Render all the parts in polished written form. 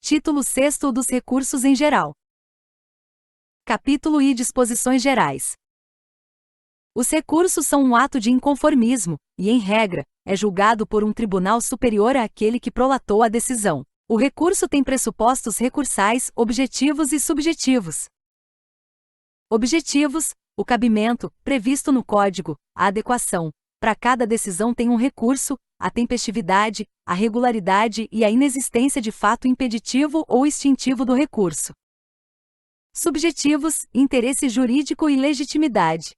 Título 6º dos recursos em geral. Capítulo I. Disposições gerais. Os recursos são um ato de inconformismo, e, em regra, é julgado por um tribunal superior àquele que prolatou a decisão. O recurso tem pressupostos recursais, objetivos e subjetivos. Objetivos: o cabimento, previsto no Código, a adequação. Para cada decisão tem um recurso, a tempestividade, a regularidade e a inexistência de fato impeditivo ou extintivo do recurso. Subjetivos: interesse jurídico e legitimidade.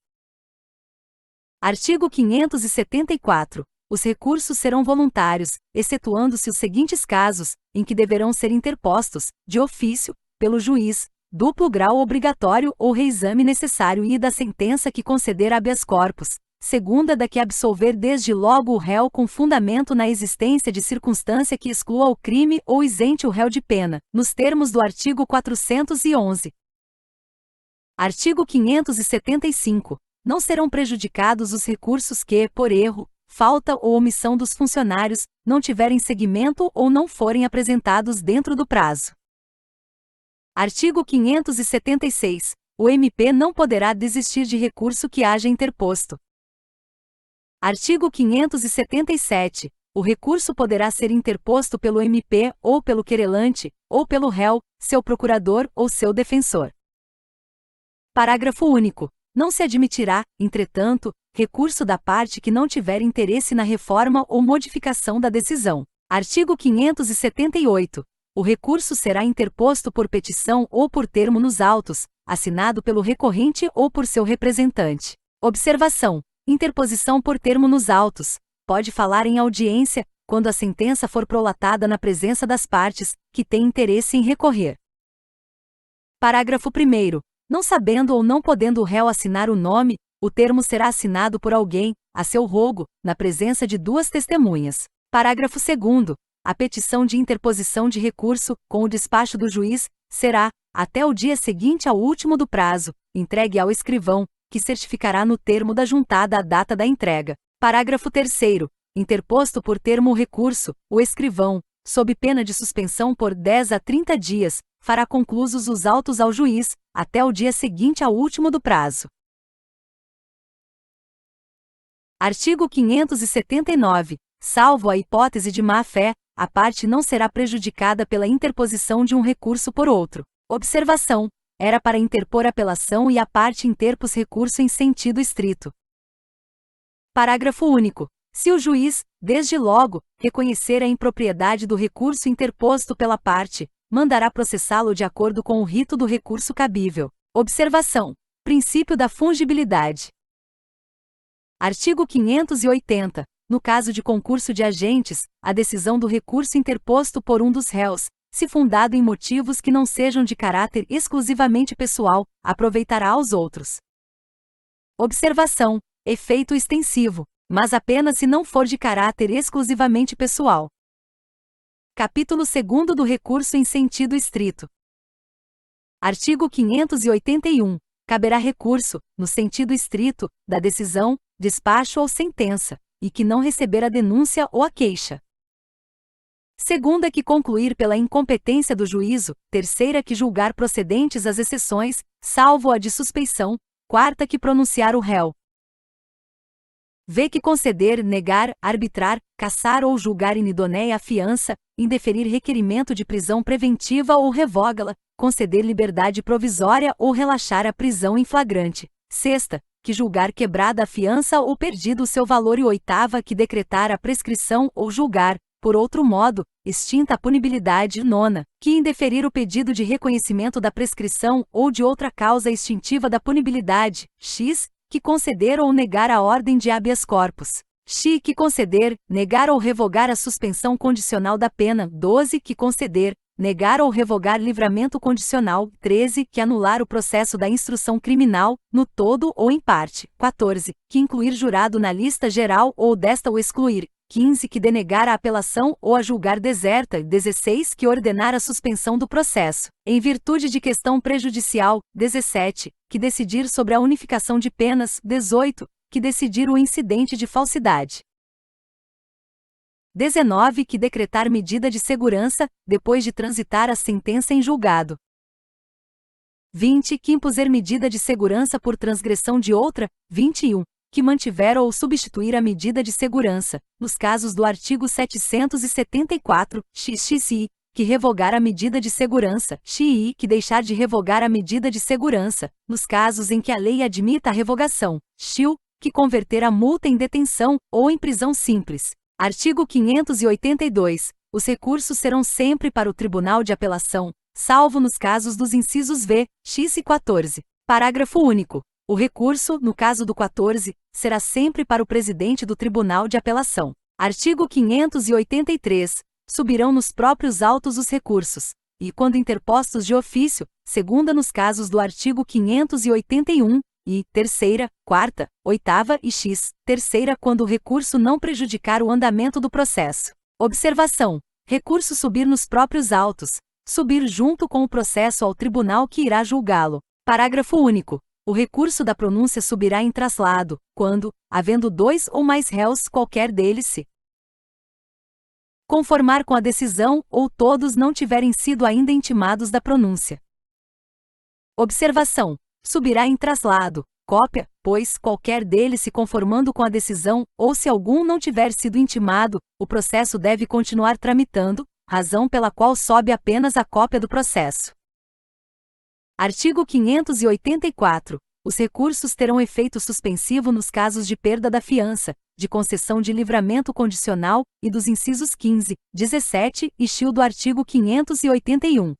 Artigo 574. Os recursos serão voluntários, excetuando-se os seguintes casos, em que deverão ser interpostos, de ofício, pelo juiz, duplo grau obrigatório ou reexame necessário e da sentença que conceder habeas corpus, segunda da que absolver desde logo o réu com fundamento na existência de circunstância que exclua o crime ou isente o réu de pena, nos termos do artigo 411. Artigo 575. Não serão prejudicados os recursos que, por erro, falta ou omissão dos funcionários, não tiverem seguimento ou não forem apresentados dentro do prazo. Artigo 576. O MP não poderá desistir de recurso que haja interposto. Artigo 577. O recurso poderá ser interposto pelo MP ou pelo querelante, ou pelo réu, seu procurador ou seu defensor. Parágrafo único. Não se admitirá, entretanto, recurso da parte que não tiver interesse na reforma ou modificação da decisão. Artigo 578. O recurso será interposto por petição ou por termo nos autos, assinado pelo recorrente ou por seu representante. Observação: interposição por termo nos autos. Pode falar em audiência, quando a sentença for prolatada na presença das partes, que têm interesse em recorrer. Parágrafo 1º. Não sabendo ou não podendo o réu assinar o nome, o termo será assinado por alguém, a seu rogo, na presença de duas testemunhas. Parágrafo 2º. A petição de interposição de recurso, com o despacho do juiz, será, até o dia seguinte ao último do prazo, entregue ao escrivão, que certificará no termo da juntada a data da entrega. Parágrafo 3º. Interposto por termo o recurso, o escrivão, sob pena de suspensão por 10 a 30 dias, fará conclusos os autos ao juiz, até o dia seguinte ao último do prazo. Artigo 579. Salvo a hipótese de má-fé, a parte não será prejudicada pela interposição de um recurso por outro. Observação: era para interpor apelação e a parte interpôs recurso em sentido estrito. Parágrafo único. Se o juiz, desde logo, reconhecer a impropriedade do recurso interposto pela parte, mandará processá-lo de acordo com o rito do recurso cabível. Observação: princípio da fungibilidade. Artigo 580. No caso de concurso de agentes, a decisão do recurso interposto por um dos réus, se fundado em motivos que não sejam de caráter exclusivamente pessoal, aproveitará aos outros. Observação: efeito extensivo, mas apenas se não for de caráter exclusivamente pessoal. Capítulo 2º do recurso em sentido estrito. Artigo 581. Caberá recurso, no sentido estrito, da decisão, despacho ou sentença, e que não receber a denúncia ou a queixa. Segunda que concluir pela incompetência do juízo, terceira que julgar procedentes as exceções, salvo a de suspeição, quarta que pronunciar o réu. V que conceder, negar, arbitrar, cassar ou julgar inidonéia a fiança, indeferir requerimento de prisão preventiva ou revogá-la, conceder liberdade provisória ou relaxar a prisão em flagrante. Sexta, que julgar quebrada a fiança ou perdido o seu valor, e oitava que decretar a prescrição ou julgar, por outro modo, extinta a punibilidade. Nona, que indeferir o pedido de reconhecimento da prescrição ou de outra causa extintiva da punibilidade. X, que conceder ou negar a ordem de habeas corpus. X, que conceder, negar ou revogar a suspensão condicional da pena. 12, que conceder, negar ou revogar livramento condicional. 13, que anular o processo da instrução criminal, no todo ou em parte. 14, que incluir jurado na lista geral ou desta o excluir. 15, que denegar a apelação ou a julgar deserta. 16, que ordenar a suspensão do processo, em virtude de questão prejudicial. 17, que decidir sobre a unificação de penas. 18, que decidir o incidente de falsidade. 19. Que decretar medida de segurança, depois de transitar a sentença em julgado. 20. Que impuser medida de segurança por transgressão de outra. 21. Que mantiver ou substituir a medida de segurança, nos casos do artigo 774, XXI, que revogar a medida de segurança, XI, que deixar de revogar a medida de segurança, nos casos em que a lei admita a revogação, XIU, que converter a multa em detenção ou em prisão simples. Artigo 582. Os recursos serão sempre para o Tribunal de Apelação, salvo nos casos dos incisos V, X e 14. Parágrafo único. O recurso, no caso do 14, será sempre para o presidente do Tribunal de Apelação. Artigo 583. Subirão nos próprios autos os recursos, e, quando interpostos de ofício, segunda nos casos do artigo 581, e, terceira, quarta, oitava e x, terceira quando o recurso não prejudicar o andamento do processo. Observação: recurso subir nos próprios autos, subir junto com o processo ao tribunal que irá julgá-lo. Parágrafo único. O recurso da pronúncia subirá em traslado, quando, havendo dois ou mais réus, qualquer deles se conformar com a decisão, ou todos não tiverem sido ainda intimados da pronúncia. Observação: subirá em traslado, cópia, pois, qualquer deles se conformando com a decisão, ou se algum não tiver sido intimado, o processo deve continuar tramitando, razão pela qual sobe apenas a cópia do processo. Artigo 584. Os recursos terão efeito suspensivo nos casos de perda da fiança, de concessão de livramento condicional, e dos incisos 15, 17 e XIU do artigo 581.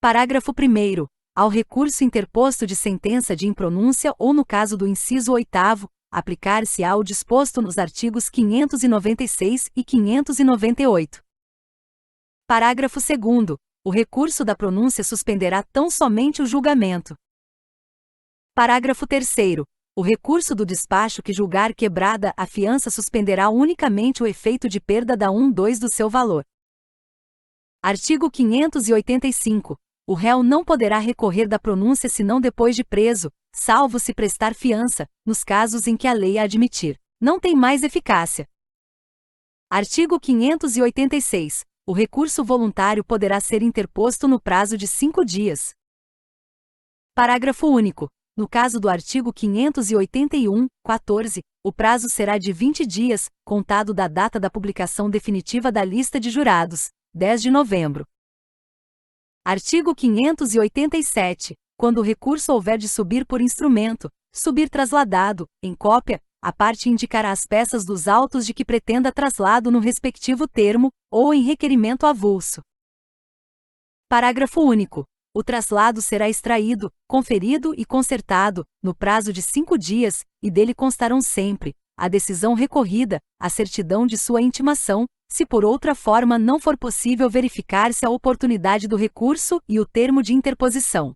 Parágrafo 1º. Ao recurso interposto de sentença de impronúncia ou no caso do inciso 8º, aplicar-se-á o disposto nos artigos 596 e 598. Parágrafo 2º. O recurso da pronúncia suspenderá tão somente o julgamento. Parágrafo 3º. O recurso do despacho que julgar quebrada a fiança suspenderá unicamente o efeito de perda da 1/2 do seu valor. Artigo 585. O réu não poderá recorrer da pronúncia senão depois de preso, salvo se prestar fiança, nos casos em que a lei a admitir. Não tem mais eficácia. Artigo 586. O recurso voluntário poderá ser interposto no prazo de 5 dias. Parágrafo único. No caso do artigo 581, 14, o prazo será de 20 dias, contado da data da publicação definitiva da lista de jurados, 10 de novembro. Artigo 587. Quando o recurso houver de subir por instrumento, subir trasladado, em cópia, a parte indicará as peças dos autos de que pretenda traslado no respectivo termo, ou em requerimento avulso. Parágrafo único. O traslado será extraído, conferido e consertado, no prazo de 5 dias, e dele constarão sempre a decisão recorrida, a certidão de sua intimação, se por outra forma não for possível verificar-se a oportunidade do recurso e o termo de interposição.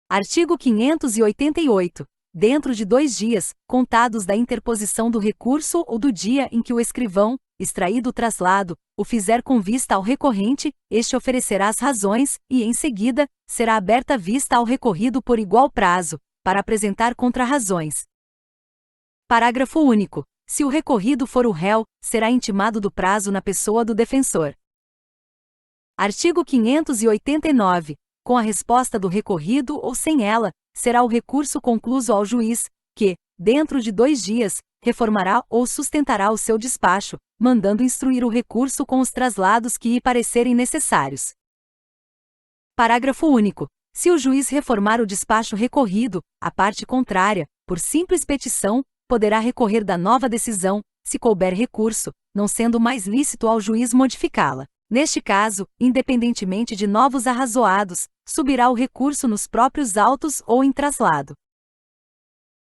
Artigo 588. Dentro de 2 dias, contados da interposição do recurso ou do dia em que o escrivão, extraído o traslado, o fizer com vista ao recorrente, este oferecerá as razões, e, em seguida, será aberta vista ao recorrido por igual prazo, para apresentar contrarrazões. Parágrafo único. Se o recorrido for o réu, será intimado do prazo na pessoa do defensor. Artigo 589. Com a resposta do recorrido ou sem ela, será o recurso concluso ao juiz, que, dentro de 2 dias, reformará ou sustentará o seu despacho, mandando instruir o recurso com os traslados que lhe parecerem necessários. Parágrafo único. Se o juiz reformar o despacho recorrido, a parte contrária, por simples petição, poderá recorrer da nova decisão, se couber recurso, não sendo mais lícito ao juiz modificá-la. Neste caso, independentemente de novos arrazoados, subirá o recurso nos próprios autos ou em traslado.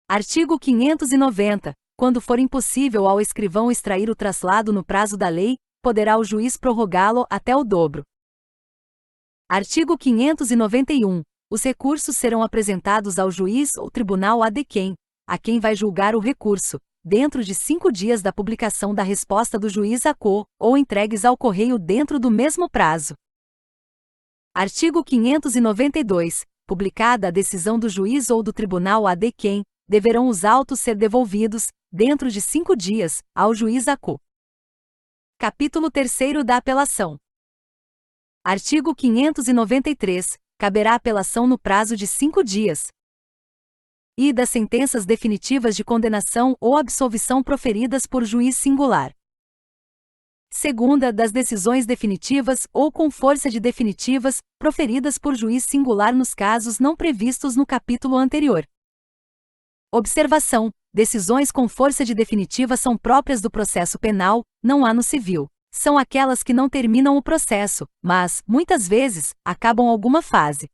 Artigo 590. Quando for impossível ao escrivão extrair o traslado no prazo da lei, poderá o juiz prorrogá-lo até o dobro. Artigo 591. Os recursos serão apresentados ao juiz ou tribunal a quem vai julgar o recurso, dentro de 5 dias da publicação da resposta do juiz ou entregues ao correio dentro do mesmo prazo. Artigo 592. Publicada a decisão do juiz ou do tribunal deverão os autos ser devolvidos, dentro de 5 dias, ao juiz Capítulo 3º da apelação. Artigo 593. Caberá apelação no prazo de 5 dias. E das sentenças definitivas de condenação ou absolvição proferidas por juiz singular. Segunda, das decisões definitivas ou com força de definitivas, proferidas por juiz singular nos casos não previstos no capítulo anterior. Observação: decisões com força de definitiva são próprias do processo penal, não há no civil. São aquelas que não terminam o processo, mas, muitas vezes, acabam alguma fase.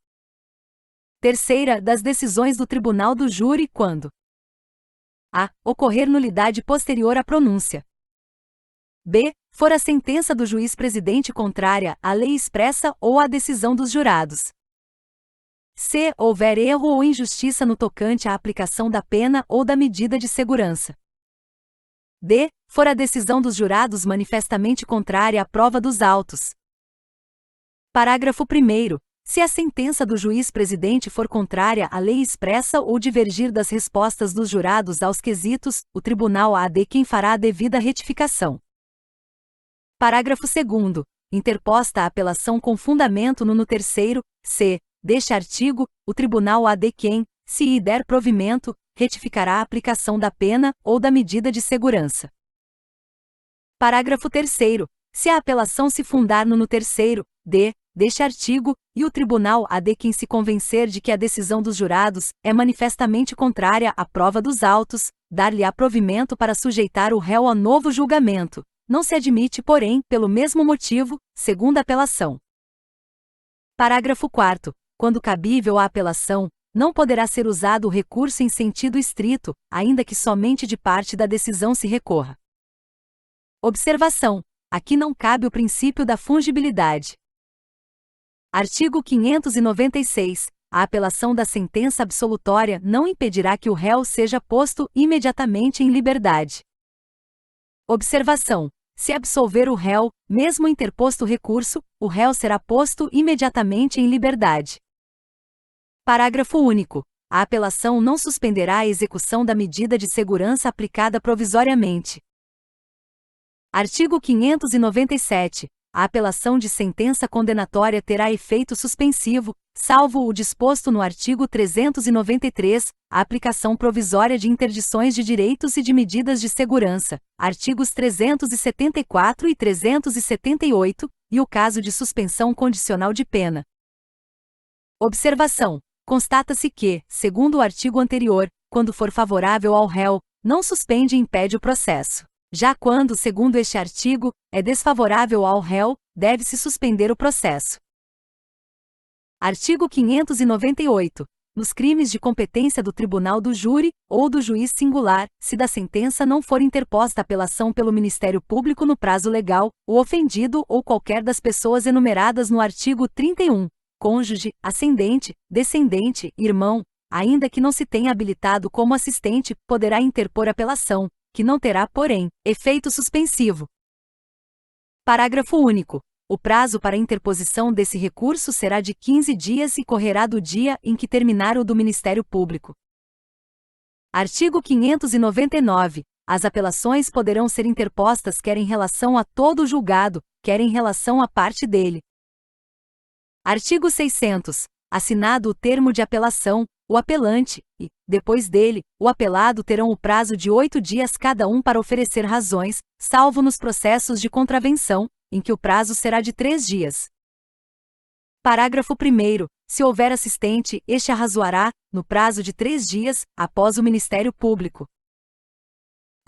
Terceira, das decisões do tribunal do júri quando a. ocorrer nulidade posterior à pronúncia. b. for a sentença do juiz-presidente contrária à lei expressa ou à decisão dos jurados. c. houver erro ou injustiça no tocante à aplicação da pena ou da medida de segurança. d. for a decisão dos jurados manifestamente contrária à prova dos autos. Parágrafo 1º. Se a sentença do juiz-presidente for contrária à lei expressa ou divergir das respostas dos jurados aos quesitos, o tribunal há de quem fará a devida retificação. Parágrafo 2º. Interposta a apelação com fundamento no 3º, c. deste artigo, o tribunal há de quem, se lhe der provimento, retificará a aplicação da pena ou da medida de segurança. Parágrafo 3º. Se a apelação se fundar no 3º, d. deste artigo, e o tribunal há de quem se convencer de que a decisão dos jurados é manifestamente contrária à prova dos autos, dar-lhe-á provimento para sujeitar o réu a novo julgamento. Não se admite, porém, pelo mesmo motivo, segunda apelação. Parágrafo 4º. Quando cabível a apelação, não poderá ser usado o recurso em sentido estrito, ainda que somente de parte da decisão se recorra. Observação: aqui não cabe o princípio da fungibilidade. Artigo 596. A apelação da sentença absolutória não impedirá que o réu seja posto imediatamente em liberdade. Observação: se absolver o réu, mesmo interposto recurso, o réu será posto imediatamente em liberdade. Parágrafo único. A apelação não suspenderá a execução da medida de segurança aplicada provisoriamente. Artigo 597. A apelação de sentença condenatória terá efeito suspensivo, salvo o disposto no artigo 393, a aplicação provisória de interdições de direitos e de medidas de segurança, artigos 374 e 378, e o caso de suspensão condicional de pena. Observação: constata-se que, segundo o artigo anterior, quando for favorável ao réu, não suspende e impede o processo. Já quando, segundo este artigo, é desfavorável ao réu, deve-se suspender o processo. Artigo 598. Nos crimes de competência do tribunal do júri, ou do juiz singular, se da sentença não for interposta apelação pelo Ministério Público no prazo legal, o ofendido ou qualquer das pessoas enumeradas no artigo 31, cônjuge, ascendente, descendente, irmão, ainda que não se tenha habilitado como assistente, poderá interpor apelação, que não terá, porém, efeito suspensivo. Parágrafo único. O prazo para interposição desse recurso será de 15 dias e correrá do dia em que terminar o do Ministério Público. Artigo 599. As apelações poderão ser interpostas quer em relação a todo o julgado, quer em relação à parte dele. Artigo 600. Assinado o termo de apelação, o apelante, e, depois dele, o apelado terão o prazo de 8 dias cada um para oferecer razões, salvo nos processos de contravenção, em que o prazo será de 3 dias. Parágrafo 1º. Se houver assistente, este arrazoará, no prazo de 3 dias, após o Ministério Público.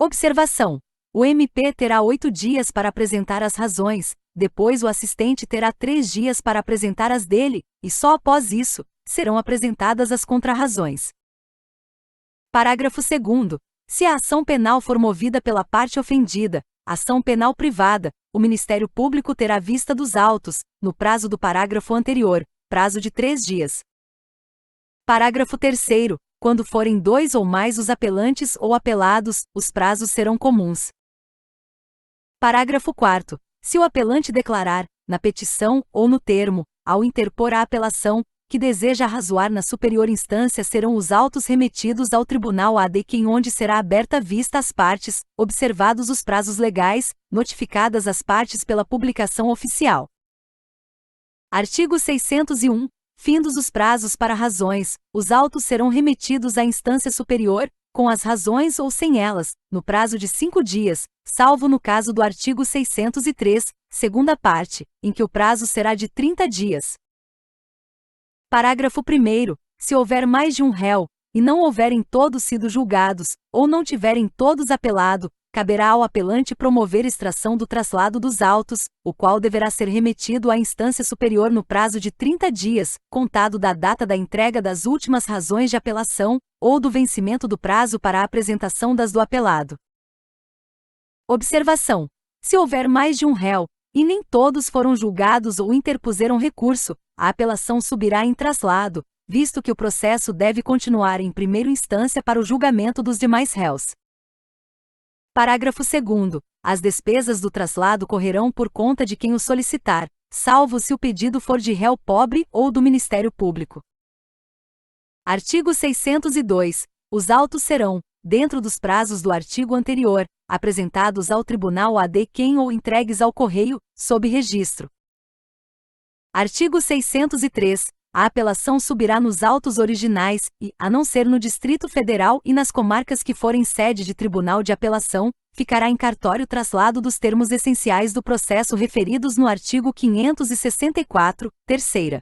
Observação: o MP terá 8 dias para apresentar as razões, depois o assistente terá 3 dias para apresentar as dele, e só após isso, serão apresentadas as contrarrazões. Parágrafo 2º. Se a ação penal for movida pela parte ofendida, ação penal privada, o Ministério Público terá vista dos autos, no prazo do parágrafo anterior, prazo de 3 dias. Parágrafo 3º. Quando forem 2 ou mais os apelantes ou apelados, os prazos serão comuns. Parágrafo 4º. Se o apelante declarar, na petição ou no termo, ao interpor a apelação, que deseja arrazoar na superior instância serão os autos remetidos ao Tribunal ADQ, em onde será aberta vista às partes, observados os prazos legais, notificadas as partes pela publicação oficial. Artigo 601. Findos os prazos para razões, os autos serão remetidos à instância superior, com as razões ou sem elas, no prazo de 5 dias, salvo no caso do artigo 603, segunda parte, em que o prazo será de 30 dias. Parágrafo 1º. Se houver mais de um réu, e não houverem todos sido julgados, ou não tiverem todos apelado, caberá ao apelante promover extração do traslado dos autos, o qual deverá ser remetido à instância superior no prazo de 30 dias, contado da data da entrega das últimas razões de apelação, ou do vencimento do prazo para a apresentação das do apelado. Observação: se houver mais de um réu, e nem todos foram julgados ou interpuseram recurso, a apelação subirá em traslado, visto que o processo deve continuar em primeira instância para o julgamento dos demais réus. Parágrafo 2º. As despesas do traslado correrão por conta de quem o solicitar, salvo se o pedido for de réu pobre ou do Ministério Público. Artigo 602. Os autos serão, dentro dos prazos do artigo anterior, apresentados ao Tribunal ADQ ou entregues ao correio, sob registro. Artigo 603. A apelação subirá nos autos originais e, a não ser no Distrito Federal e nas comarcas que forem sede de tribunal de apelação, ficará em cartório traslado dos termos essenciais do processo referidos no artigo 564, terceira.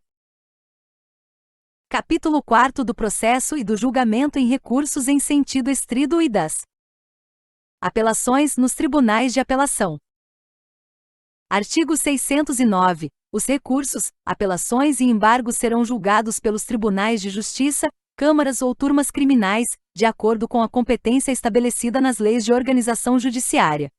Capítulo 4 do processo e do julgamento em recursos em sentido estrito e das apelações nos tribunais de apelação. Artigo 609. Os recursos, apelações e embargos serão julgados pelos tribunais de justiça, câmaras ou turmas criminais, de acordo com a competência estabelecida nas leis de organização judiciária.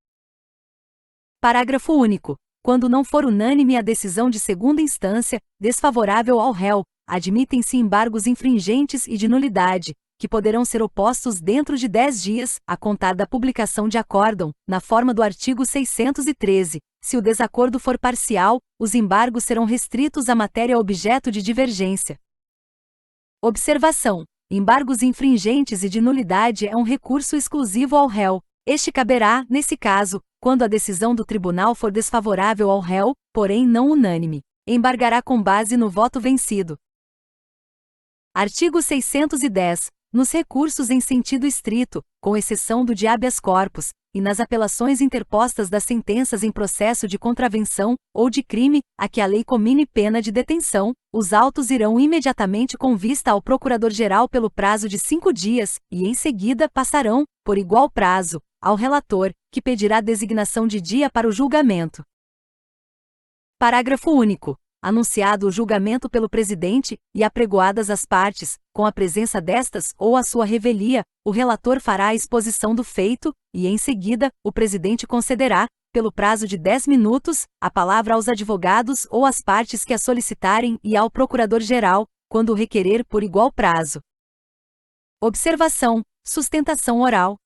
Parágrafo único. Quando não for unânime a decisão de segunda instância, desfavorável ao réu, admitem-se embargos infringentes e de nulidade, que poderão ser opostos dentro de 10 dias, a contar da publicação de acórdão, na forma do artigo 613. Se o desacordo for parcial, os embargos serão restritos à matéria objeto de divergência. Observação: embargos infringentes e de nulidade é um recurso exclusivo ao réu. Este caberá, nesse caso, quando a decisão do tribunal for desfavorável ao réu, porém não unânime. Embargará com base no voto vencido. Artigo 610. Nos recursos em sentido estrito, com exceção do de habeas corpus, e nas apelações interpostas das sentenças em processo de contravenção ou de crime, a que a lei comine pena de detenção, os autos irão imediatamente com vista ao Procurador-Geral pelo prazo de 5 dias, e em seguida passarão, por igual prazo, ao relator, que pedirá designação de dia para o julgamento. Parágrafo único. Anunciado o julgamento pelo presidente, e apregoadas as partes, com a presença destas ou a sua revelia, o relator fará a exposição do feito, e em seguida, o presidente concederá, pelo prazo de 10 minutos, a palavra aos advogados ou às partes que a solicitarem e ao Procurador-Geral, quando o requerer por igual prazo. Observação: sustentação oral.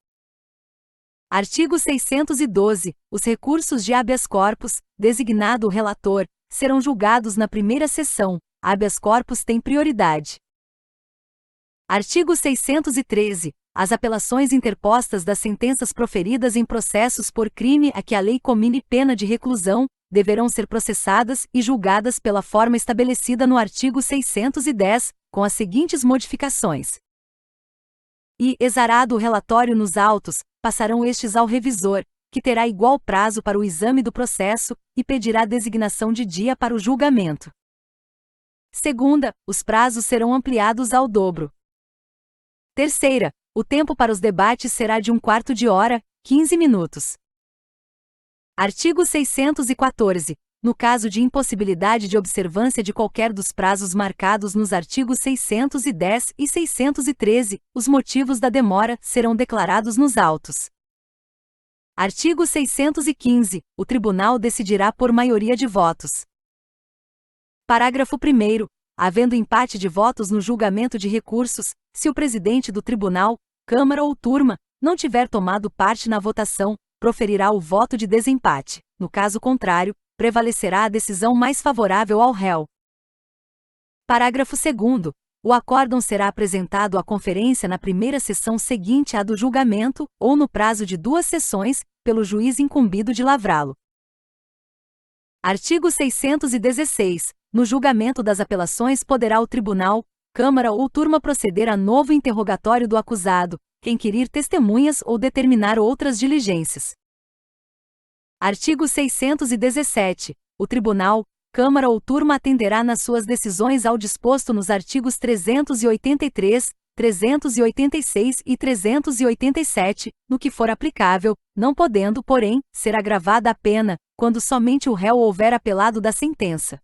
Artigo 612. Os recursos de habeas corpus, designado o relator, serão julgados na primeira sessão. Habeas corpus tem prioridade. Artigo 613. As apelações interpostas das sentenças proferidas em processos por crime a que a lei comine pena de reclusão, deverão ser processadas e julgadas pela forma estabelecida no artigo 610, com as seguintes modificações. E, exarado o relatório nos autos, passarão estes ao revisor, que terá igual prazo para o exame do processo, e pedirá designação de dia para o julgamento. Segunda, os prazos serão ampliados ao dobro. Terceira, o tempo para os debates será de 1/4 de hora, 15 minutos. Artigo 614. No caso de impossibilidade de observância de qualquer dos prazos marcados nos artigos 610 e 613, os motivos da demora serão declarados nos autos. Artigo 615. O tribunal decidirá por maioria de votos. Parágrafo 1º. Havendo empate de votos no julgamento de recursos, se o presidente do tribunal, câmara ou turma, não tiver tomado parte na votação, proferirá o voto de desempate. No caso contrário, prevalecerá a decisão mais favorável ao réu. Parágrafo 2º. O acórdão será apresentado à conferência na primeira sessão seguinte à do julgamento, ou no prazo de 2 sessões, pelo juiz incumbido de lavrá-lo. Artigo 616. No julgamento das apelações poderá o tribunal, Câmara ou turma proceder a novo interrogatório do acusado, que inquirir testemunhas ou determinar outras diligências. Artigo 617. O tribunal, Câmara ou turma atenderá nas suas decisões ao disposto nos artigos 383, 386 e 387, no que for aplicável, não podendo, porém, ser agravada a pena, quando somente o réu houver apelado da sentença.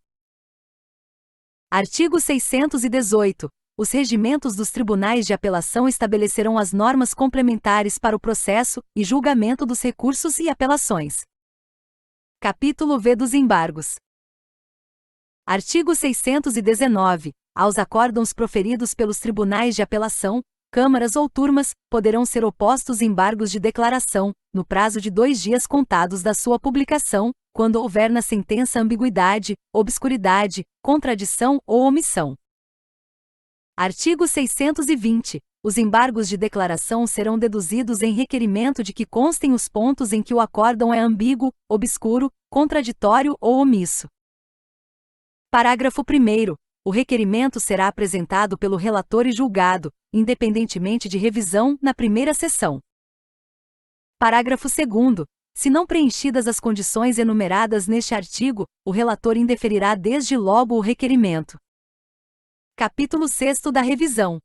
Artigo 618. Os regimentos dos tribunais de apelação estabelecerão as normas complementares para o processo e julgamento dos recursos e apelações. Capítulo V dos embargos. Artigo 619. Aos acórdãos proferidos pelos tribunais de apelação, câmaras ou turmas, poderão ser opostos embargos de declaração, no prazo de 2 dias contados da sua publicação, quando houver na sentença ambiguidade, obscuridade, contradição ou omissão. Artigo 620. Os embargos de declaração serão deduzidos em requerimento de que constem os pontos em que o acórdão é ambíguo, obscuro, contraditório ou omisso. Parágrafo 1º. O requerimento será apresentado pelo relator e julgado, independentemente de revisão, na primeira sessão. Parágrafo 2º. Se não preenchidas as condições enumeradas neste artigo, o relator indeferirá desde logo o requerimento. Capítulo 6 da revisão.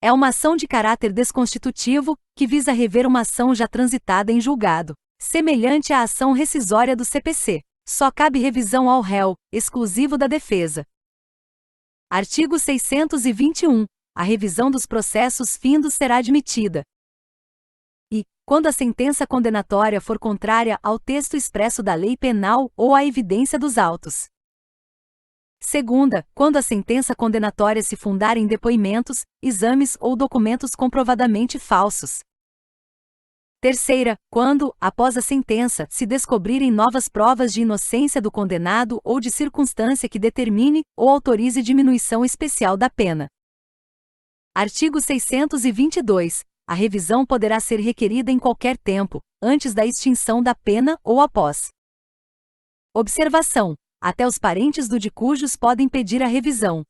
É uma ação de caráter desconstitutivo, que visa rever uma ação já transitada em julgado, semelhante à ação rescisória do CPC. Só cabe revisão ao réu, exclusivo da defesa. Artigo 621. A revisão dos processos findos será admitida. E, quando a sentença condenatória for contrária ao texto expresso da lei penal ou à evidência dos autos. Segunda, quando a sentença condenatória se fundar em depoimentos, exames ou documentos comprovadamente falsos. Terceira, quando, após a sentença, se descobrirem novas provas de inocência do condenado ou de circunstância que determine ou autorize diminuição especial da pena. Artigo 622. A revisão poderá ser requerida em qualquer tempo, antes da extinção da pena ou após. Observação: até os parentes do de cujos podem pedir a revisão.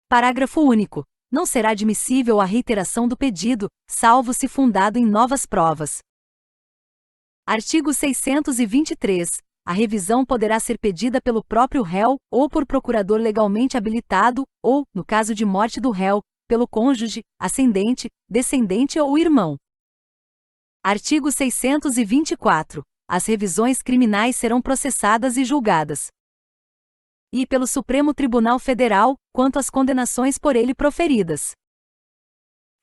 Parágrafo único. Não será admissível a reiteração do pedido, salvo se fundado em novas provas. Artigo 623. A revisão poderá ser pedida pelo próprio réu, ou por procurador legalmente habilitado, ou, no caso de morte do réu, pelo cônjuge, ascendente, descendente ou irmão. Artigo 624. As revisões criminais serão processadas e julgadas. E pelo Supremo Tribunal Federal, quanto às condenações por ele proferidas.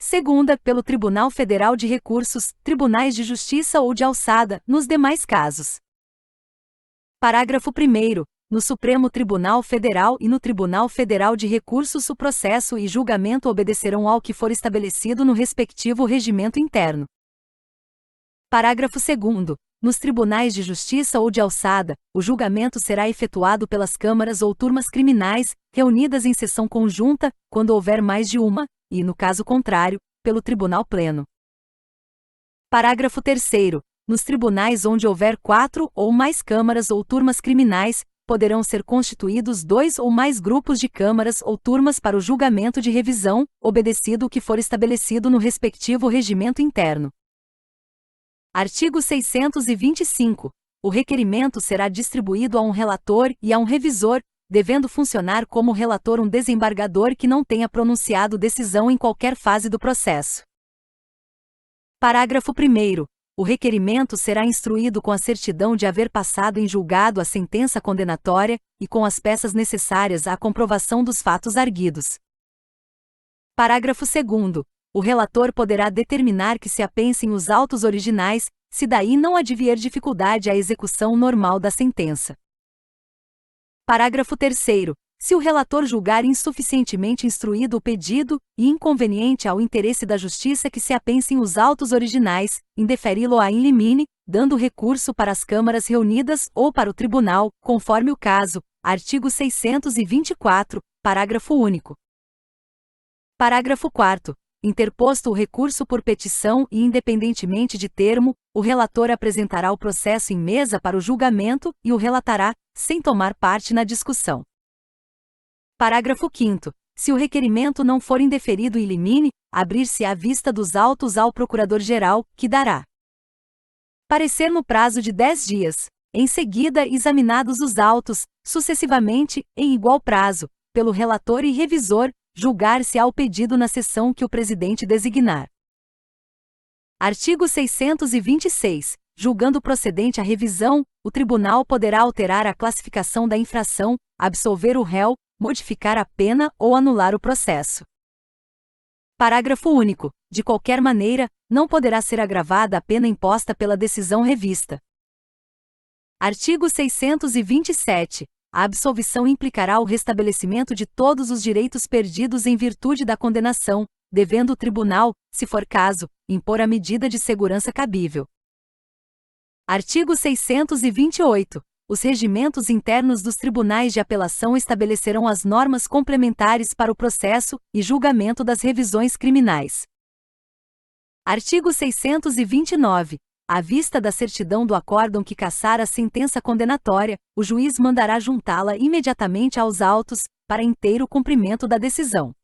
Segunda, pelo Tribunal Federal de Recursos, Tribunais de Justiça ou de Alçada, nos demais casos. Parágrafo 1º. No Supremo Tribunal Federal e no Tribunal Federal de Recursos o processo e julgamento obedecerão ao que for estabelecido no respectivo regimento interno. Parágrafo 2º. Nos tribunais de justiça ou de alçada, o julgamento será efetuado pelas câmaras ou turmas criminais, reunidas em sessão conjunta, quando houver mais de uma, e, no caso contrário, pelo tribunal pleno. Parágrafo 3º. Nos tribunais onde houver 4 ou mais câmaras ou turmas criminais, poderão ser constituídos 2 ou mais grupos de câmaras ou turmas para o julgamento de revisão, obedecido o que for estabelecido no respectivo regimento interno. Artigo 625. O requerimento será distribuído a um relator e a um revisor, devendo funcionar como relator um desembargador que não tenha pronunciado decisão em qualquer fase do processo. Parágrafo 1º. O requerimento será instruído com a certidão de haver passado em julgado a sentença condenatória e com as peças necessárias à comprovação dos fatos arguidos. Parágrafo 2º. O relator poderá determinar que se apensem os autos originais, se daí não advier dificuldade à execução normal da sentença. Parágrafo 3º. Se o relator julgar insuficientemente instruído o pedido, e inconveniente ao interesse da justiça que se apensem os autos originais, indeferi-lo-á in limine, dando recurso para as câmaras reunidas ou para o tribunal, conforme o caso. Artigo 624, parágrafo único. Parágrafo 4º. Interposto o recurso por petição e independentemente de termo, o relator apresentará o processo em mesa para o julgamento e o relatará, sem tomar parte na discussão. Parágrafo 5º. Se o requerimento não for indeferido in limine, abrir-se-á vista dos autos ao Procurador-Geral, que dará parecer no prazo de 10 dias. Em seguida, examinados os autos, sucessivamente, em igual prazo, pelo relator e revisor, julgar-se-á o pedido na sessão que o presidente designar. Artigo 626. Julgando procedente a revisão, o tribunal poderá alterar a classificação da infração, absolver o réu, modificar a pena ou anular o processo. Parágrafo único. De qualquer maneira, não poderá ser agravada a pena imposta pela decisão revista. Artigo 627. A absolvição implicará o restabelecimento de todos os direitos perdidos em virtude da condenação, devendo o tribunal, se for caso, impor a medida de segurança cabível. Artigo 628. Os regimentos internos dos tribunais de apelação estabelecerão as normas complementares para o processo e julgamento das revisões criminais. Artigo 629. À vista da certidão do acórdão que cassar a sentença condenatória, o juiz mandará juntá-la imediatamente aos autos, para inteiro cumprimento da decisão.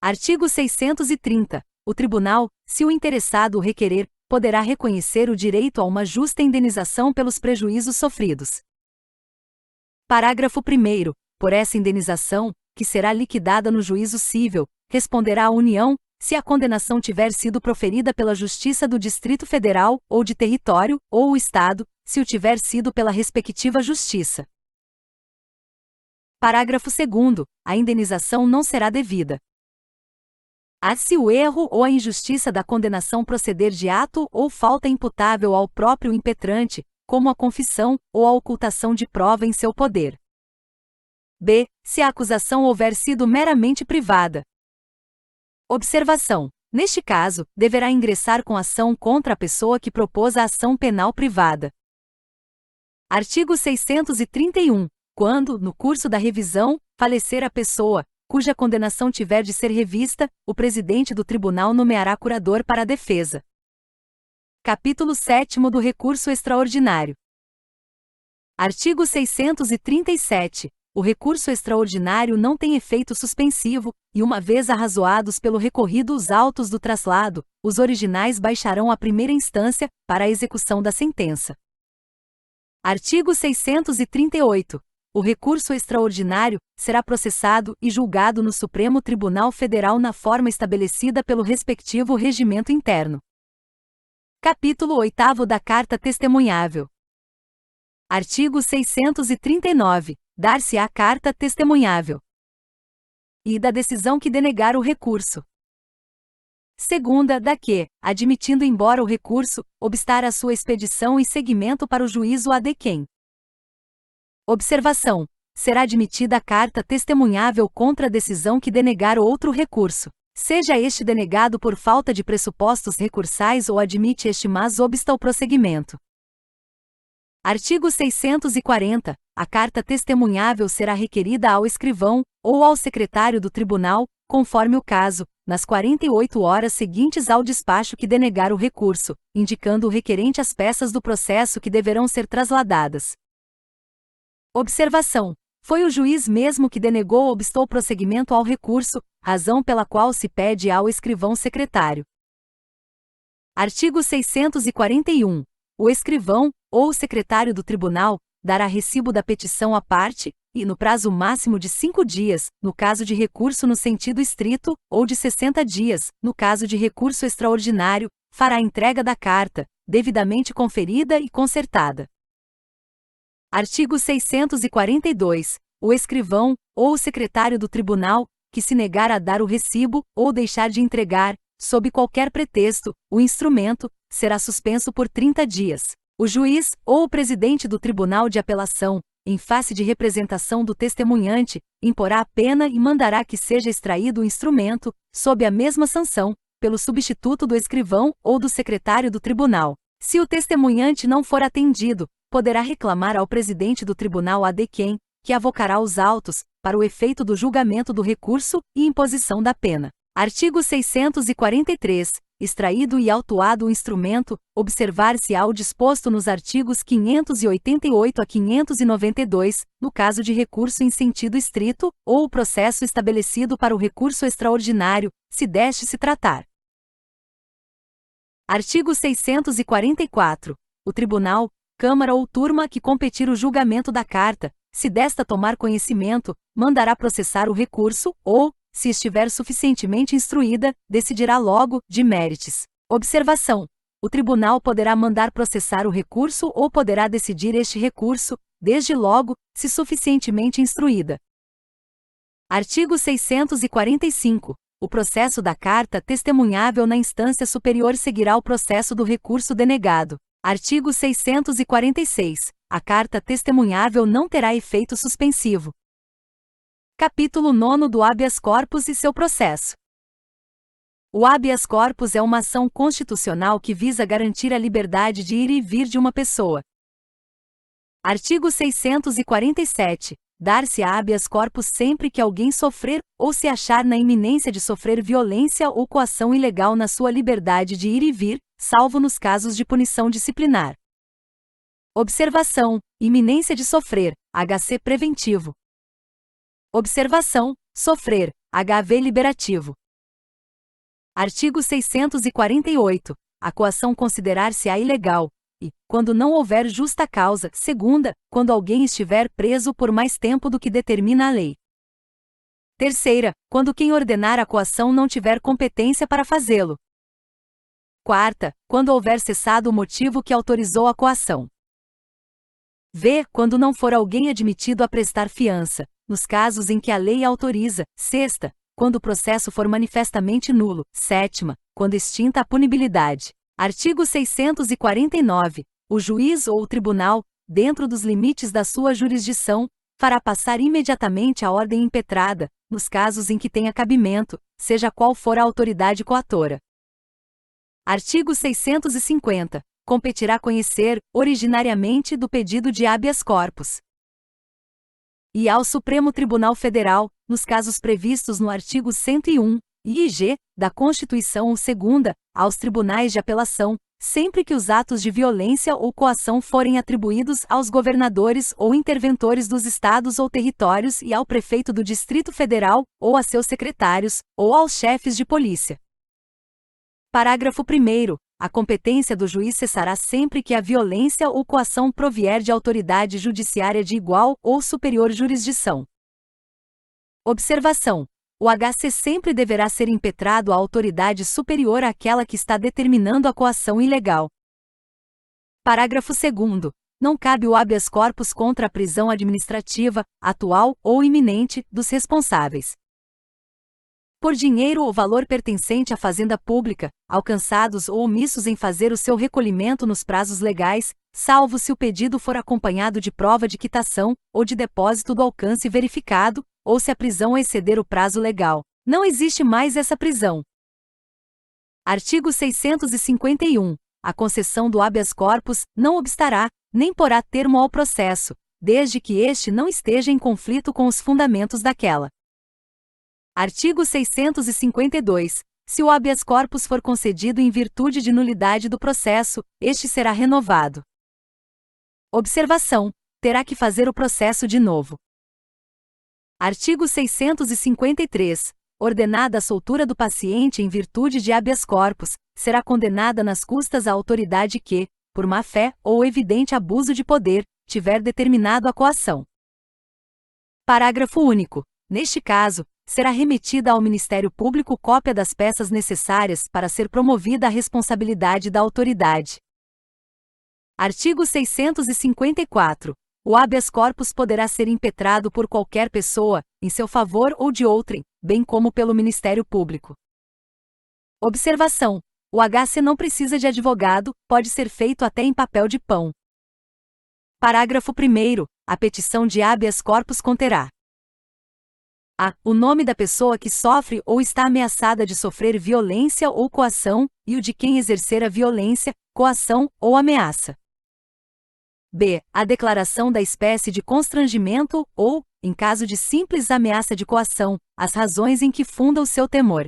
Artigo 630. O tribunal, se o interessado o requerer, poderá reconhecer o direito a uma justa indenização pelos prejuízos sofridos. Parágrafo 1º. Por essa indenização, que será liquidada no juízo cível, responderá a União, se a condenação tiver sido proferida pela Justiça do Distrito Federal, ou de território, ou o Estado, se o tiver sido pela respectiva Justiça. Parágrafo 2º. A indenização não será devida se o erro ou a injustiça da condenação proceder de ato ou falta imputável ao próprio impetrante, como a confissão ou a ocultação de prova em seu poder. b. Se a acusação houver sido meramente privada. Observação: neste caso, deverá ingressar com ação contra a pessoa que propôs a ação penal privada. Artigo 631. Quando, no curso da revisão, falecer a pessoa, cuja condenação tiver de ser revista, o presidente do tribunal nomeará curador para a defesa. Capítulo 7º do recurso extraordinário. Artigo 637. O recurso extraordinário não tem efeito suspensivo, e uma vez arrazoados pelo recorrido os autos do traslado, os originais baixarão à primeira instância, para a execução da sentença. Artigo 638. O recurso extraordinário será processado e julgado no Supremo Tribunal Federal na forma estabelecida pelo respectivo regimento interno. Capítulo 8º da Carta Testemunhável. Artigo 639. Dar-se-á carta testemunhável. E da decisão que denegar o recurso. Segunda, da que, admitindo embora o recurso, obstar a sua expedição e seguimento para o juízo a de quem. Observação: será admitida a carta testemunhável contra a decisão que denegar outro recurso, seja este denegado por falta de pressupostos recursais ou admite este mas obsta o prosseguimento. Artigo 640. A carta testemunhável será requerida ao escrivão, ou ao secretário do tribunal, conforme o caso, nas 48 horas seguintes ao despacho que denegar o recurso, indicando o requerente as peças do processo que deverão ser trasladadas. Observação: foi o juiz mesmo que denegou ou obstou prosseguimento ao recurso, razão pela qual se pede ao escrivão secretário. Artigo 641. O escrivão, ou o secretário do tribunal, dará recibo da petição à parte, e no prazo máximo de 5 dias, no caso de recurso no sentido estrito, ou de 60 dias, no caso de recurso extraordinário, fará a entrega da carta, devidamente conferida e concertada. Artigo 642. O escrivão, ou o secretário do tribunal, que se negar a dar o recibo, ou deixar de entregar, sob qualquer pretexto, o instrumento, será suspenso por 30 dias. O juiz, ou o presidente do tribunal de apelação, em face de representação do testemunhante, imporá a pena e mandará que seja extraído o instrumento, sob a mesma sanção, pelo substituto do escrivão ou do secretário do tribunal, Se o testemunhante não for atendido, poderá reclamar ao presidente do tribunal ADQUEM, que avocará os autos, para o efeito do julgamento do recurso e imposição da pena. Artigo 643. Extraído e autuado o instrumento, observar-se-á o disposto nos artigos 588 a 592, no caso de recurso em sentido estrito, ou o processo estabelecido para o recurso extraordinário, se deste se tratar. Artigo 644. O tribunal, câmara ou turma que competir o julgamento da carta, se desta tomar conhecimento, mandará processar o recurso, ou, se estiver suficientemente instruída, decidirá logo, de méritos. Observação: o tribunal poderá mandar processar o recurso ou poderá decidir este recurso, desde logo, se suficientemente instruída. Artigo 645. O processo da carta testemunhável na instância superior seguirá o processo do recurso denegado. Artigo 646. A carta testemunhável não terá efeito suspensivo. Capítulo 9 do Habeas Corpus e seu processo. O habeas corpus é uma ação constitucional que visa garantir a liberdade de ir e vir de uma pessoa. Artigo 647. Dar-se-á habeas corpus sempre que alguém sofrer, ou se achar na iminência de sofrer violência ou coação ilegal na sua liberdade de ir e vir, salvo nos casos de punição disciplinar. Observação: iminência de sofrer, HC preventivo. Observação: sofrer, HV liberativo. Artigo 648. A coação considerar-se-á ilegal, e, quando não houver justa causa, segunda, quando alguém estiver preso por mais tempo do que determina a lei. Terceira, quando quem ordenar a coação não tiver competência para fazê-lo. Quarta, quando houver cessado o motivo que autorizou a coação. V, quando não for alguém admitido a prestar fiança, nos casos em que a lei autoriza. Sexta, quando o processo for manifestamente nulo. Sétima, quando extinta a punibilidade. Artigo 649. O juiz ou o tribunal, dentro dos limites da sua jurisdição, fará passar imediatamente a ordem impetrada, nos casos em que tenha cabimento, seja qual for a autoridade coatora. Artigo 650. Competirá conhecer, originariamente, do pedido de habeas corpus. E ao Supremo Tribunal Federal, nos casos previstos no artigo 101, IG, da Constituição ou segunda, aos tribunais de apelação, sempre que os atos de violência ou coação forem atribuídos aos governadores ou interventores dos estados ou territórios e ao prefeito do Distrito Federal, ou a seus secretários, ou aos chefes de polícia. Parágrafo 1º. A competência do juiz cessará sempre que a violência ou coação provier de autoridade judiciária de igual ou superior jurisdição. Observação: o HC sempre deverá ser impetrado à autoridade superior àquela que está determinando a coação ilegal. Parágrafo 2º. Não cabe o habeas corpus contra a prisão administrativa, atual ou iminente, dos responsáveis por dinheiro ou valor pertencente à fazenda pública, alcançados ou omissos em fazer o seu recolhimento nos prazos legais, salvo se o pedido for acompanhado de prova de quitação, ou de depósito do alcance verificado, ou se a prisão exceder o prazo legal. Não existe mais essa prisão. Artigo 651. A concessão do habeas corpus não obstará, nem porá termo ao processo, desde que este não esteja em conflito com os fundamentos daquela. Artigo 652. Se o habeas corpus for concedido em virtude de nulidade do processo, este será renovado. Observação: terá que fazer o processo de novo. Artigo 653. Ordenada a soltura do paciente em virtude de habeas corpus, será condenada nas custas a autoridade que, por má-fé ou evidente abuso de poder, tiver determinado a coação. Parágrafo único. Neste caso, será remetida ao Ministério Público cópia das peças necessárias para ser promovida a responsabilidade da autoridade. Artigo 654. O habeas corpus poderá ser impetrado por qualquer pessoa, em seu favor ou de outrem, bem como pelo Ministério Público. Observação: o HC não precisa de advogado, pode ser feito até em papel de pão. Parágrafo 1º. A petição de habeas corpus conterá A. O nome da pessoa que sofre ou está ameaçada de sofrer violência ou coação, e o de quem exercer a violência, coação ou ameaça. B. A declaração da espécie de constrangimento ou, em caso de simples ameaça de coação, as razões em que funda o seu temor.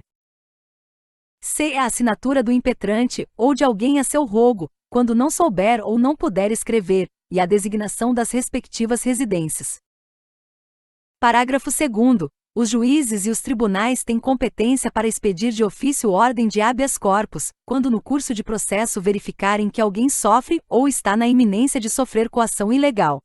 C. A assinatura do impetrante ou de alguém a seu rogo, quando não souber ou não puder escrever, e a designação das respectivas residências. Parágrafo 2º. Os juízes e os tribunais têm competência para expedir de ofício ordem de habeas corpus, quando no curso de processo verificarem que alguém sofre ou está na iminência de sofrer coação ilegal.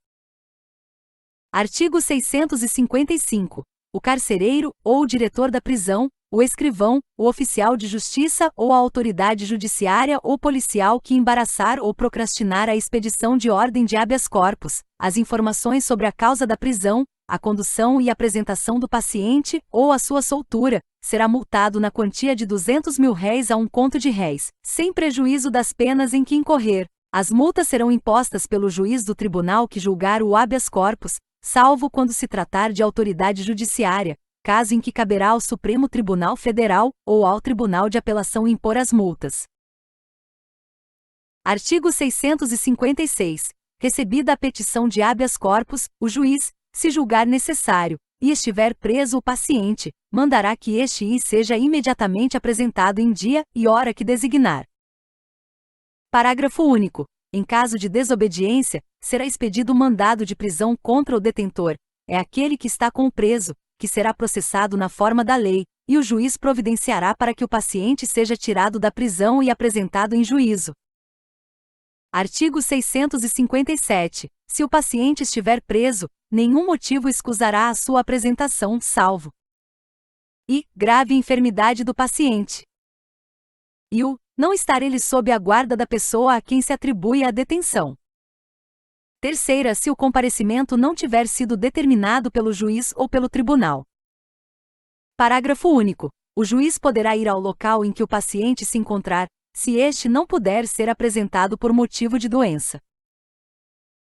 Artigo 655. O carcereiro, ou o diretor da prisão, o escrivão, o oficial de justiça ou a autoridade judiciária ou policial que embaraçar ou procrastinar a expedição de ordem de habeas corpus, as informações sobre a causa da prisão, a condução e apresentação do paciente ou a sua soltura, será multado na quantia de R$200 mil a R$1, sem prejuízo das penas em que incorrer. As multas serão impostas pelo juiz do tribunal que julgar o habeas corpus, salvo quando se tratar de autoridade judiciária, caso em que caberá ao Supremo Tribunal Federal ou ao Tribunal de Apelação impor as multas. Artigo 656. Recebida a petição de habeas corpus, o juiz, se julgar necessário, e estiver preso o paciente, mandará que este seja imediatamente apresentado em dia e hora que designar. Parágrafo único. Em caso de desobediência, será expedido mandado de prisão contra o detentor, é aquele que está com o preso, que será processado na forma da lei, e o juiz providenciará para que o paciente seja tirado da prisão e apresentado em juízo. Artigo 657. Se o paciente estiver preso, nenhum motivo escusará a sua apresentação, salvo i. Grave enfermidade do paciente. E o. Não estar ele sob a guarda da pessoa a quem se atribui a detenção. Terceira, se o comparecimento não tiver sido determinado pelo juiz ou pelo tribunal. Parágrafo único. O juiz poderá ir ao local em que o paciente se encontrar, se este não puder ser apresentado por motivo de doença.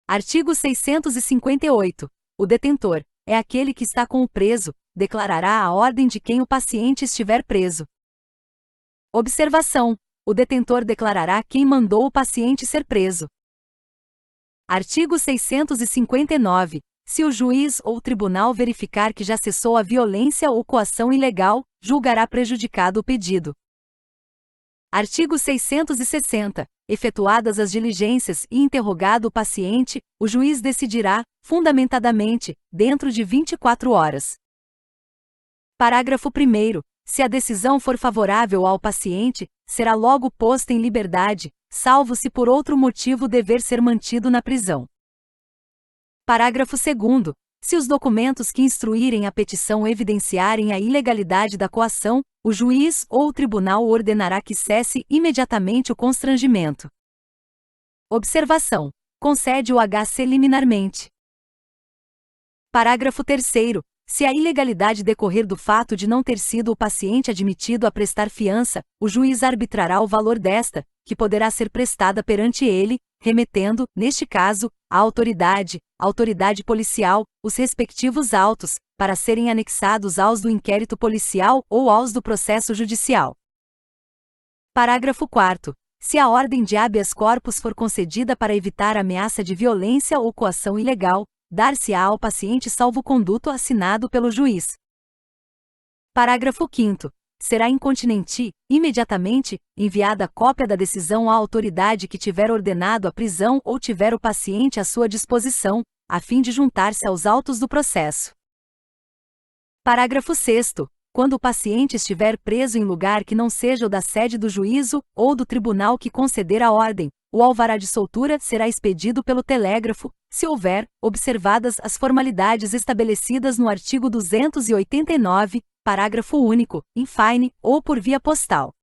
Artigo 658. O detentor é aquele que está com o preso, declarará a ordem de quem o paciente estiver preso. Observação: o detentor declarará quem mandou o paciente ser preso. Artigo 659. Se o juiz ou tribunal verificar que já cessou a violência ou coação ilegal, julgará prejudicado o pedido. Artigo 660. Efetuadas as diligências e interrogado o paciente, o juiz decidirá, fundamentadamente, dentro de 24 horas. Parágrafo 1º. Se a decisão for favorável ao paciente, será logo posto em liberdade, salvo se por outro motivo dever ser mantido na prisão. Parágrafo 2º. Se os documentos que instruírem a petição evidenciarem a ilegalidade da coação, o juiz ou o tribunal ordenará que cesse imediatamente o constrangimento. Observação: concede o HC liminarmente. Parágrafo 3º. Se a ilegalidade decorrer do fato de não ter sido o paciente admitido a prestar fiança, o juiz arbitrará o valor desta, que poderá ser prestada perante ele, remetendo, neste caso, à autoridade policial, os respectivos autos, para serem anexados aos do inquérito policial ou aos do processo judicial. Parágrafo 4º. Se a ordem de habeas corpus for concedida para evitar ameaça de violência ou coação ilegal, dar-se-á ao paciente salvo-conduto assinado pelo juiz. Parágrafo 5º. Será incontinenti, imediatamente, enviada cópia da decisão à autoridade que tiver ordenado a prisão ou tiver o paciente à sua disposição, a fim de juntar-se aos autos do processo. Parágrafo 6º. Quando o paciente estiver preso em lugar que não seja o da sede do juízo ou do tribunal que conceder a ordem, o alvará de soltura será expedido pelo telégrafo, se houver, observadas as formalidades estabelecidas no artigo 289, parágrafo único, in fine, ou por via postal.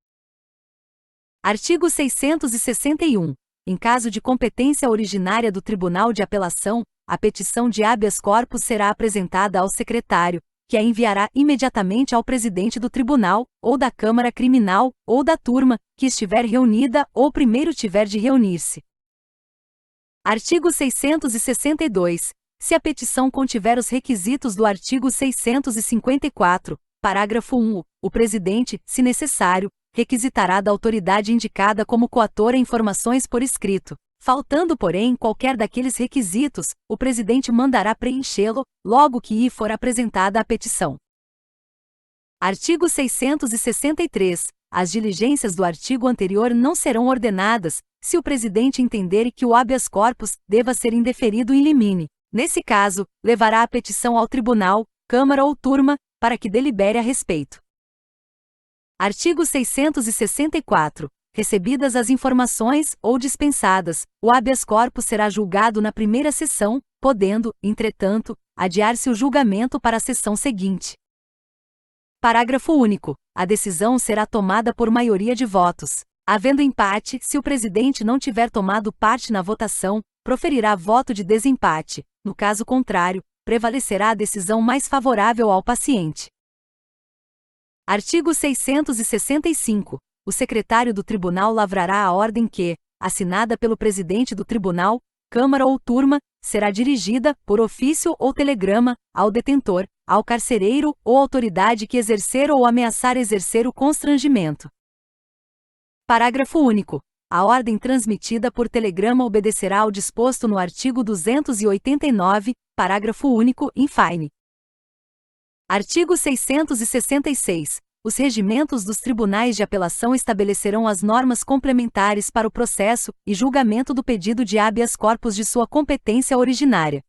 Artigo 661. Em caso de competência originária do Tribunal de Apelação, a petição de habeas corpus será apresentada ao secretário, que a enviará imediatamente ao presidente do tribunal, ou da Câmara Criminal, ou da turma, que estiver reunida ou primeiro tiver de reunir-se. Artigo 662. se a petição contiver os requisitos do artigo 654, parágrafo 1, o presidente, se necessário, requisitará da autoridade indicada como coautora informações por escrito. Faltando, porém, qualquer daqueles requisitos, o presidente mandará preenchê-lo, logo que for apresentada a petição. Artigo 663. As diligências do artigo anterior não serão ordenadas, se o presidente entender que o habeas corpus deva ser indeferido in limine. Nesse caso, levará a petição ao tribunal, Câmara ou Turma, para que delibere a respeito. Artigo 664. Recebidas as informações ou dispensadas, o habeas corpus será julgado na primeira sessão, podendo, entretanto, adiar-se o julgamento para a sessão seguinte. Parágrafo único. A decisão será tomada por maioria de votos. Havendo empate, se o presidente não tiver tomado parte na votação, proferirá voto de desempate. No caso contrário, prevalecerá a decisão mais favorável ao paciente. Artigo 665. O secretário do tribunal lavrará a ordem que, assinada pelo presidente do tribunal, Câmara ou Turma, será dirigida, por ofício ou telegrama, ao detentor, ao carcereiro ou autoridade que exercer ou ameaçar exercer o constrangimento. Parágrafo único. A ordem transmitida por telegrama obedecerá ao disposto no artigo 289, parágrafo único, in fine. Artigo 666. Os regimentos dos tribunais de apelação estabelecerão as normas complementares para o processo e julgamento do pedido de habeas corpus de sua competência originária.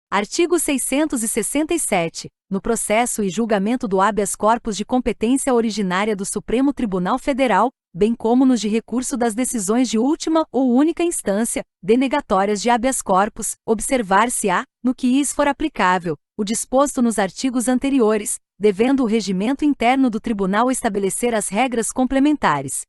Artigo 667. No processo e julgamento do habeas corpus de competência originária do Supremo Tribunal Federal, bem como nos de recurso das decisões de última ou única instância, denegatórias de habeas corpus, observar-se-á, no que lhes for aplicável, o disposto nos artigos anteriores, devendo o regimento interno do tribunal estabelecer as regras complementares.